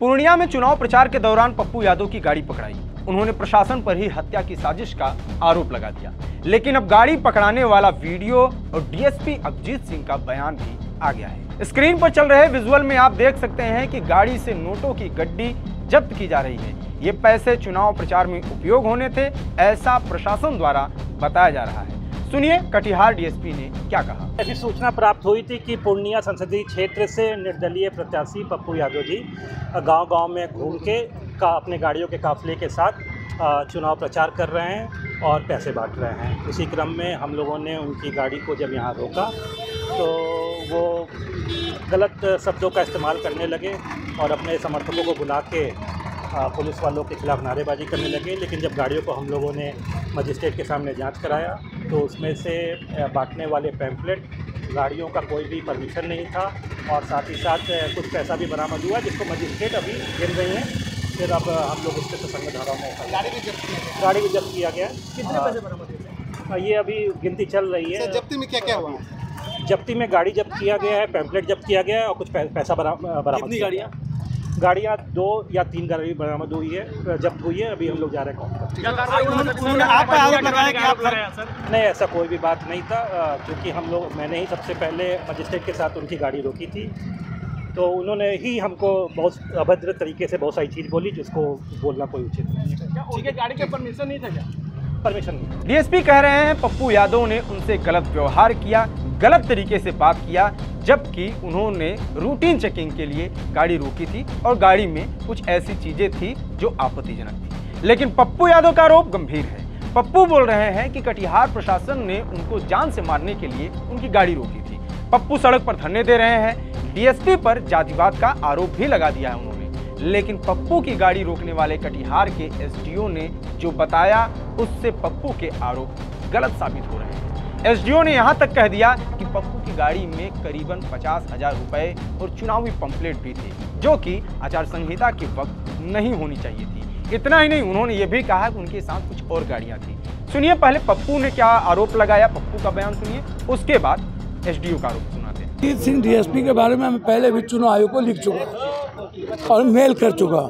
पूर्णिया में चुनाव प्रचार के दौरान पप्पू यादव की गाड़ी पकड़ाई। उन्होंने प्रशासन पर ही हत्या की साजिश का आरोप लगा दिया। लेकिन अब गाड़ी पकड़ाने वाला वीडियो और डीएसपी अभिजीत सिंह का बयान भी आ गया है। स्क्रीन पर चल रहे विजुअल में आप देख सकते हैं कि गाड़ी से नोटों की गड्डी जब्त की जा रही है। ये पैसे चुनाव प्रचार में उपयोग होने थे, ऐसा प्रशासन द्वारा बताया जा रहा है। सुनिए कटिहार डीएसपी ने क्या कहा। ऐसी सूचना प्राप्त हुई थी कि पूर्णिया संसदीय क्षेत्र से निर्दलीय प्रत्याशी पप्पू यादव जी गांव-गांव में घूम के अपने गाड़ियों के काफिले के साथ चुनाव प्रचार कर रहे हैं और पैसे बांट रहे हैं। इसी क्रम में हम लोगों ने उनकी गाड़ी को जब यहाँ रोका तो वो गलत शब्दों का इस्तेमाल करने लगे और अपने समर्थकों को बुला के पुलिस वालों के खिलाफ नारेबाजी करने लगे। लेकिन जब गाड़ियों को हम लोगों ने मजिस्ट्रेट के सामने जांच कराया तो उसमें से बांटने वाले पैम्फलेट, गाड़ियों का कोई भी परमिशन नहीं था और साथ ही साथ कुछ पैसा भी बरामद हुआ जिसको मजिस्ट्रेट अभी गिन रही हैं। फिर अब हम लोग इसके संगत धाराओं में गाड़ी भी जब्त किया गया। कितने पैसे बरामद हुए? ये अभी गिनती चल रही है। जब्ती में क्या क्या हुआ? जब्ती में गाड़ी जब्त किया गया है, पैम्फलेट जब्त किया गया है और कुछ पैसा बरामद। गाड़ियाँ 2 या 3 गाड़ी बरामद हुई है, जब्त हुई है। अभी हम लोग जा रहे हैं। नहीं, ऐसा कोई भी बात नहीं था क्योंकि मैंने ही सबसे पहले मजिस्ट्रेट के साथ उनकी गाड़ी रोकी थी तो उन्होंने ही हमको बहुत अभद्र तरीके से बहुत सारी चीज़ बोली जिसको बोलना कोई उचित नहीं है। उनके गाड़ी के परमिशन नहीं था क्या? परमिशन नहीं। डीएसपी कह रहे हैं पप्पू यादव ने उनसे गलत व्यवहार किया, गलत तरीके से बात किया, जबकि उन्होंने रूटीन चेकिंग के लिए गाड़ी रोकी थी और गाड़ी में कुछ ऐसी चीजें थी जो आपत्तिजनक थी। लेकिन पप्पू यादव का आरोप गंभीर है। पप्पू बोल रहे हैं कि कटिहार प्रशासन ने उनको जान से मारने के लिए उनकी गाड़ी रोकी थी। पप्पू सड़क पर धरने दे रहे हैं। डीएसपी पर जातिवाद का आरोप भी लगा दिया है उन्होंने। लेकिन पप्पू की गाड़ी रोकने वाले कटिहार के एसडीओ ने जो बताया उससे पप्पू के आरोप गलत साबित हो रहे हैं। एसडीओ ने यहां तक कह दिया कि पप्पू की गाड़ी में करीबन 50,000 रुपए और चुनावी पंपलेट भी थे जो कि आचार संहिता के वक्त नहीं होनी चाहिए थी। इतना ही नहीं, उन्होंने ये भी कहा कि उनके साथ कुछ और गाड़ियां थी। सुनिए पहले पप्पू ने क्या आरोप लगाया, पप्पू का बयान सुनिए, उसके बाद एसडीओ का आरोप सुनाते हैं। अभिजीत सिंह डीएसपी के बारे में मैं पहले भी चुनाव आयोग को लिख चुका और मेल कर चुका।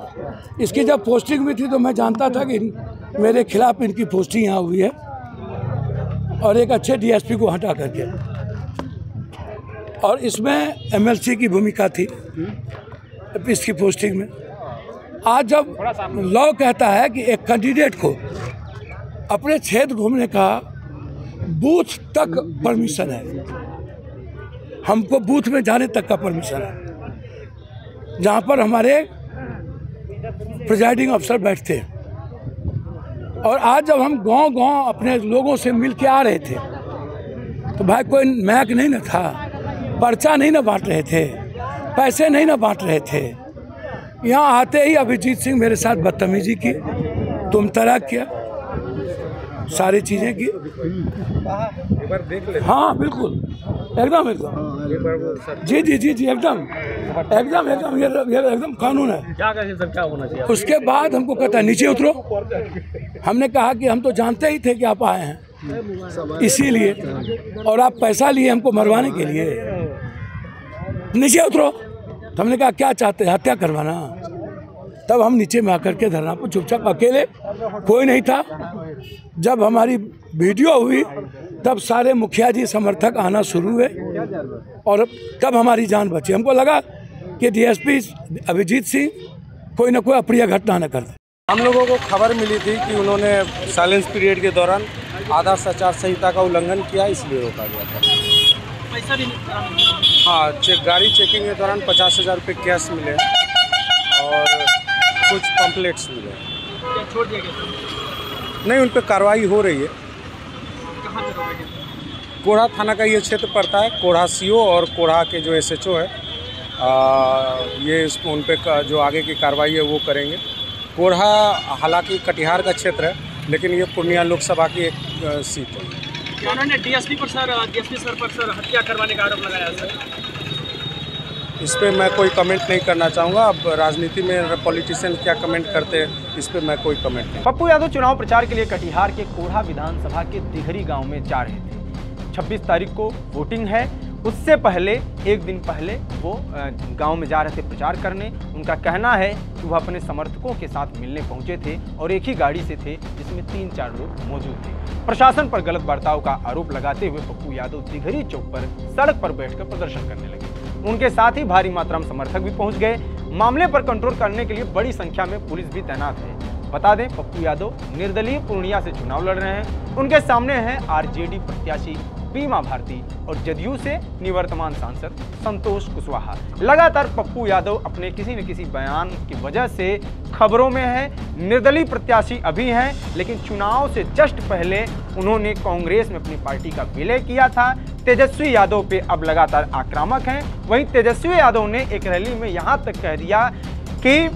इसकी जब पोस्टिंग भी थी तो मैं जानता था कि मेरे खिलाफ इनकी पोस्टिंग यहाँ हुई है और एक अच्छे डीएसपी को हटा करके, और इसमें एमएलसी की भूमिका थी इसकी पोस्टिंग में। आज जब लॉ कहता है कि एक कैंडिडेट को अपने क्षेत्र घूमने का बूथ तक परमिशन है, हमको बूथ में जाने तक का परमिशन है जहाँ पर हमारे प्रिजाइडिंग अफसर बैठते हैं। और आज जब हम गांव-गांव अपने लोगों से मिल के आ रहे थे तो भाई कोई मैक नहीं न था, पर्चा नहीं न बांट रहे थे, पैसे नहीं न बांट रहे थे। यहाँ आते ही अभिजीत सिंह मेरे साथ बदतमीजी की, तुम तराक किया, सारी चीज़ें की। हाँ बिल्कुल, एकदम जी जी जी जी एकदम ये एकदम कानून है। क्या होना चाहिए? उसके बाद हमको कहता है नीचे उतरो। हमने कहा कि हम तो जानते ही थे कि आप आए हैं इसीलिए, और आप पैसा लिए हमको मरवाने के लिए, नीचे उतरो। तो हमने कहा क्या चाहते हैं, हत्या करवाना? तब हम नीचे में आकर के धरना पर चुपचाप, अकेले कोई नहीं था। जब हमारी वीडियो हुई तब सारे मुखिया जी समर्थक आना शुरू हुए और तब हमारी जान बची। हमको लगा कि डीएसपी अभिजीत सिंह कोई ना कोई अप्रिय घटना न कर दे। हम लोगों को खबर मिली थी कि उन्होंने साइलेंस पीरियड के दौरान आदर्श आचार संहिता का उल्लंघन किया, इसलिए रोका गया था। पैसा भी हाँ, गाड़ी चेकिंग के दौरान 50,000 रुपये कैश मिले और कुछ पंपलेट्स मिले। छोड़ दिया गया? नहीं, उन पर कार्रवाई हो रही है। कहाँ पे रोके? कोढ़ा थाना का ये क्षेत्र पड़ता है। कोढ़ा सीओ और कोढ़ा के जो एसएचओ है ये उन पर जो आगे की कार्रवाई है वो करेंगे। कोढ़ा हालांकि कटिहार का क्षेत्र है लेकिन ये पूर्णिया लोकसभा की एक सीट है। उन्होंने डीएसपी सर पर हत्या करवाने का आरोप लगाया सर। इस पर मैं कोई कमेंट नहीं करना चाहूँगा। अब राजनीति में पॉलिटिशियन क्या कमेंट करते हैं, इस पर मैं कोई कमेंट नहीं। पप्पू यादव चुनाव प्रचार के लिए कटिहार के कोढ़ा विधानसभा के दिघरी गांव में जा रहे थे। 26 तारीख को वोटिंग है। उससे पहले एक दिन पहले वो गांव में जा रहे थे प्रचार करने। उनका कहना है कि वह अपने समर्थकों के साथ मिलने पहुंचे थे और एक ही गाड़ी से थे जिसमें 3-4 लोग मौजूद थे। प्रशासन पर गलत बर्ताव का आरोप लगाते हुए पप्पू यादव दिघरी चौक पर सड़क पर बैठकर प्रदर्शन करने लगे। उनके साथ ही भारी मात्रा में समर्थक भी पहुंच गए। मामले पर कंट्रोल करने के लिए बड़ी संख्या में पुलिस भी तैनात है। बता दें, पप्पू यादव निर्दलीय पूर्णिया से चुनाव लड़ रहे हैं। उनके सामने हैं आरजेडी प्रत्याशी बीमा भारती और जदयू से निवर्तमान सांसद संतोष कुशवाहा। लगातार पप्पू यादव अपने किसी न किसी बयान की वजह से खबरों में है। निर्दलीय प्रत्याशी अभी हैं, लेकिन चुनाव से जस्ट पहले उन्होंने कांग्रेस में अपनी पार्टी का विलय किया था। तेजस्वी यादव पे अब लगातार आक्रामक हैं। वहीं तेजस्वी यादव ने एक रैली में यहां तक कह दिया कि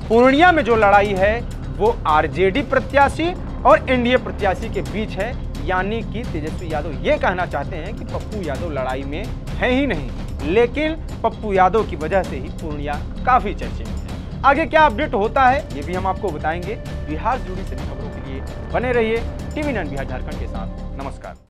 पूर्णिया में जो लड़ाई है वो आरजेडी प्रत्याशी और एनडीए प्रत्याशी के बीच है। यानी कि तेजस्वी यादव ये कहना चाहते हैं कि पप्पू यादव लड़ाई में है ही नहीं, लेकिन पप्पू यादव की वजह से ही पूर्णिया काफी चर्चे में है। आगे क्या अपडेट होता है ये भी हम आपको बताएंगे। बिहार जुड़ी सभी खबरों के लिए बने रहिए टीवी 9 बिहार झारखंड के साथ। नमस्कार।